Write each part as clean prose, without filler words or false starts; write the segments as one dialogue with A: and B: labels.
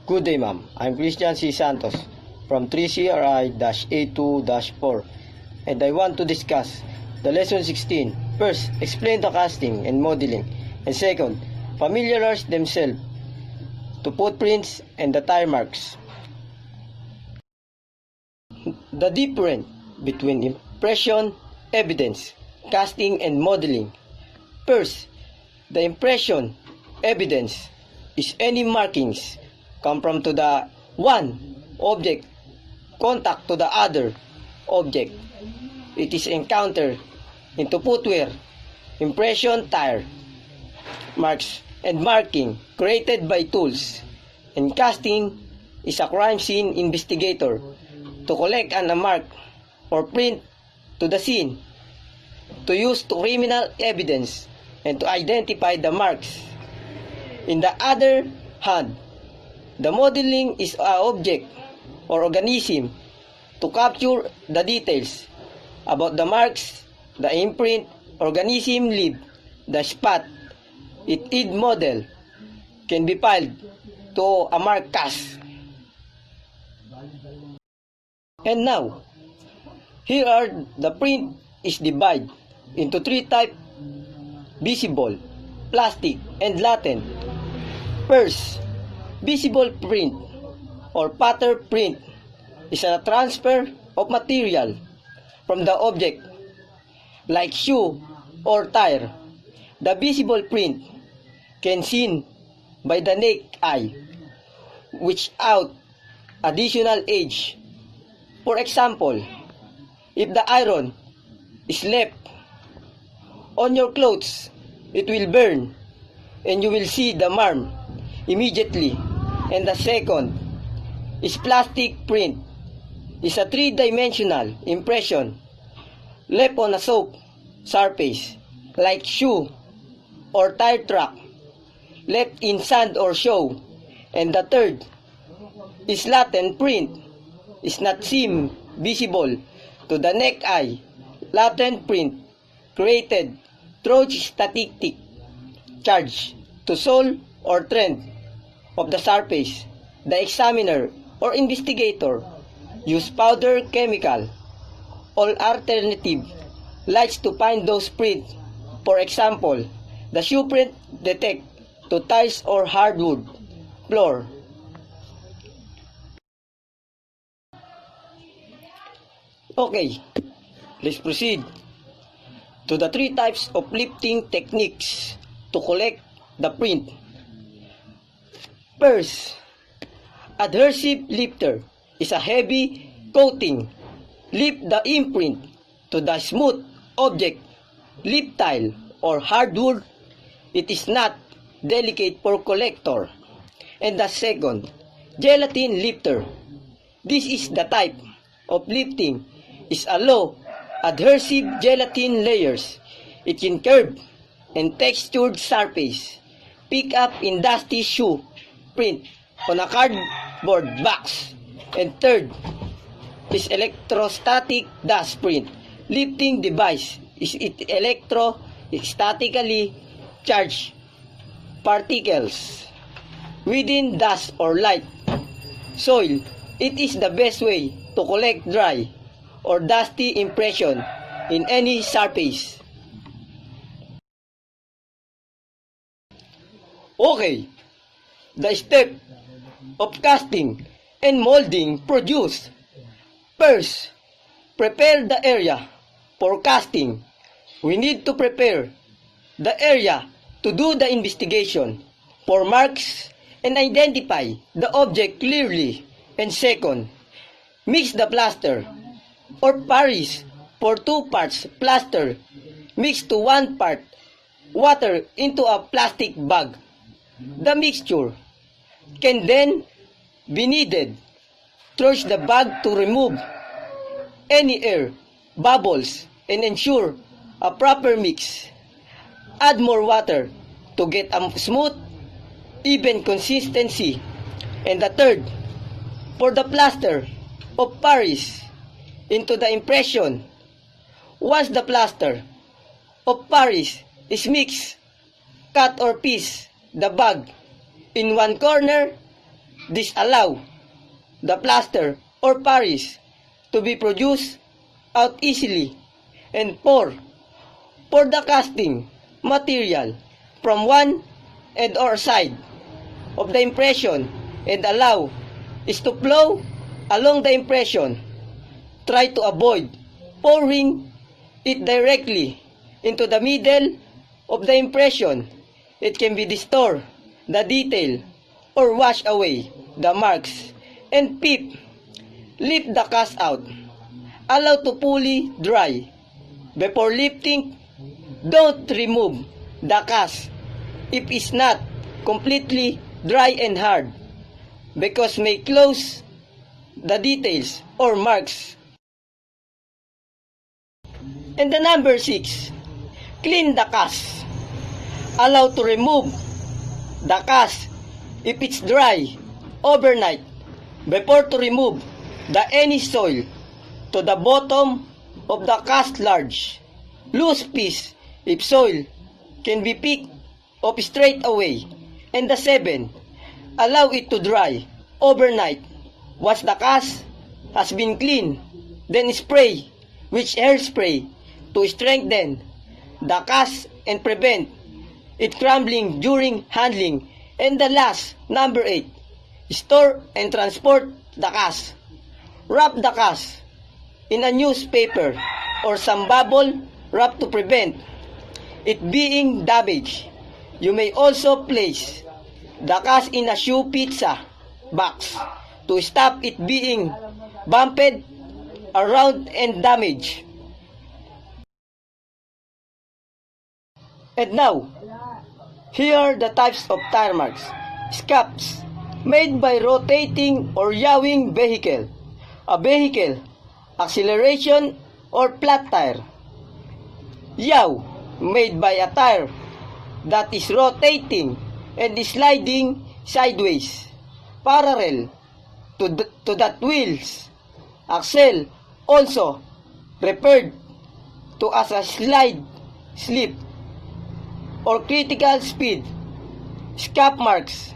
A: Good day, ma'am. I'm Christian C. Santos from 3CRI-A2-4, and I want to discuss the lesson 16. First, explain the casting and modeling, and second, familiarize themselves to footprints and the tire marks. The difference between impression, evidence, casting, and modeling. First, the impression, evidence, is any markings come from to the one object contact to the other object. It is encountered into footwear, impression, tire marks, and marking created by tools. And casting is a crime scene investigator to collect a mark or print to the scene to use to criminal evidence and to identify the marks. In the other hand, the modeling is an object or organism to capture the details about the marks, the imprint, organism leave, the spot. It model can be filed to a mark cast. And now, here are the print is divided into three types: visible, plastic, and latent. First, visible print or pattern print is a transfer of material from the object like shoe or tire. The visible print can seen by the naked eye without additional age. For example, if the iron is left on your clothes, it will burn and you will see the mark immediately. And the second is plastic print. It's a three-dimensional impression left on a soft surface like shoe or tire track left in sand or snow. And the third is latent print. Is not seen visible to the naked eye. Latent print created through static charge to soil or trend of the surface. The examiner or investigator use powder, chemical, or alternative lights to find those prints. For example, the shoe print detect to tiles or hardwood floor. Okay, let's proceed to the three types of lifting techniques to collect the print. First, adhesive lifter is a heavy coating. Lift the imprint to the smooth object, lip tile or hardwood. It is not delicate for collector. And the second, gelatin lifter. This is the type of lifting is a low adhesive gelatin layers. It can curve and textured surface. Pick up in dusty shoe print on a cardboard box. And third is electrostatic dust print. Lifting device is it electrostatically charged particles within dust or light soil. It is the best way to collect dry or dusty impression in any surface. Okay, the step of casting and molding produce. First, prepare the area for casting. We need to prepare the area to do the investigation for marks and identify the object clearly. And second, mix the plaster or Paris for 2 parts plaster mixed to 1 part water into a plastic bag. The mixture can then be kneaded. Close the bag to remove any air, bubbles, and ensure a proper mix. Add more water to get a smooth, even consistency. And the third, for the plaster of Paris into the impression. Once the plaster of Paris is mixed, cut or piece the bag in one corner disallow the plaster or Paris to be produced out easily, and 4. Pour the casting material from one end or side of the impression and allow it to flow along the impression. Try to avoid pouring it directly into the middle of the impression. It can be distort the detail or wash away the marks. And 5. Lift the cast out. Allow to fully dry. Before lifting, don't remove the cast if it's not completely dry and hard, because may close the details or marks. And the number 6, clean the cast. Allow to remove the cast if it's dry overnight before to remove the any soil to the bottom of the cast. Large loose piece if soil can be picked up straight away. And the 7, allow it to dry overnight. Once the cast has been cleaned, then spray with hairspray to strengthen the cast and prevent it crumbling during handling. And the last, number 8, store and transport the cast. Wrap the cast in a newspaper or some bubble wrap to prevent it being damaged. You may also place the cast in a shoe pizza box to stop it being bumped around and damaged. And now, here are the types of tire marks. Scaps, made by rotating or yawing vehicle. A vehicle, acceleration or flat tire. Yaw, made by a tire that is rotating and sliding sideways, parallel to that wheels. Axle, also referred to as a slip or critical speed. Scap marks,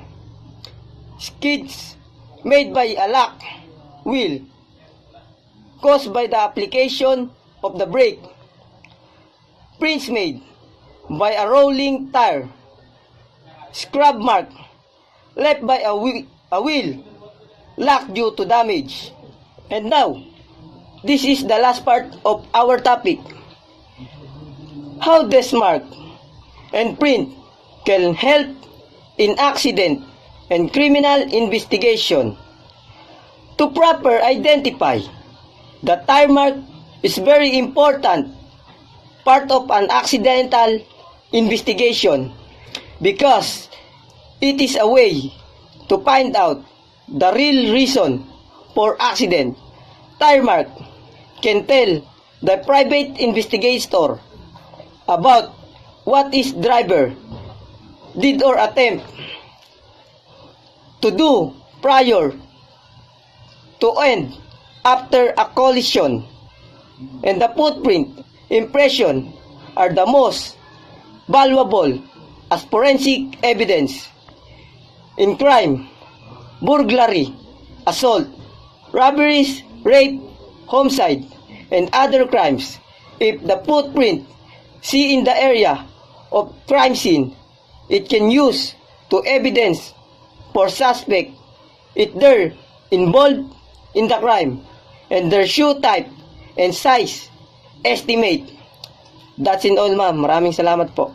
A: skids made by a lock wheel caused by the application of the brake. Prints made by a rolling tire. Scrub mark left by a wheel lock due to damage. And now, this is the last part of our topic. How this mark and print can help in accident and criminal investigation. To proper identify the tire mark is very important part of an accidental investigation, because it is a way to find out the real reason for accident. Tire mark can tell the private investigator about what his driver did or attempt to do prior to and after a collision. And the footprint impression are the most valuable as forensic evidence in crime, burglary, assault, robberies, rape, homicide, and other crimes. If the footprint seen in the area of crime scene, it can use to evidence for suspect if they're involved in the crime, and their shoe type and size estimate. That's in all, ma'am. Maraming salamat po.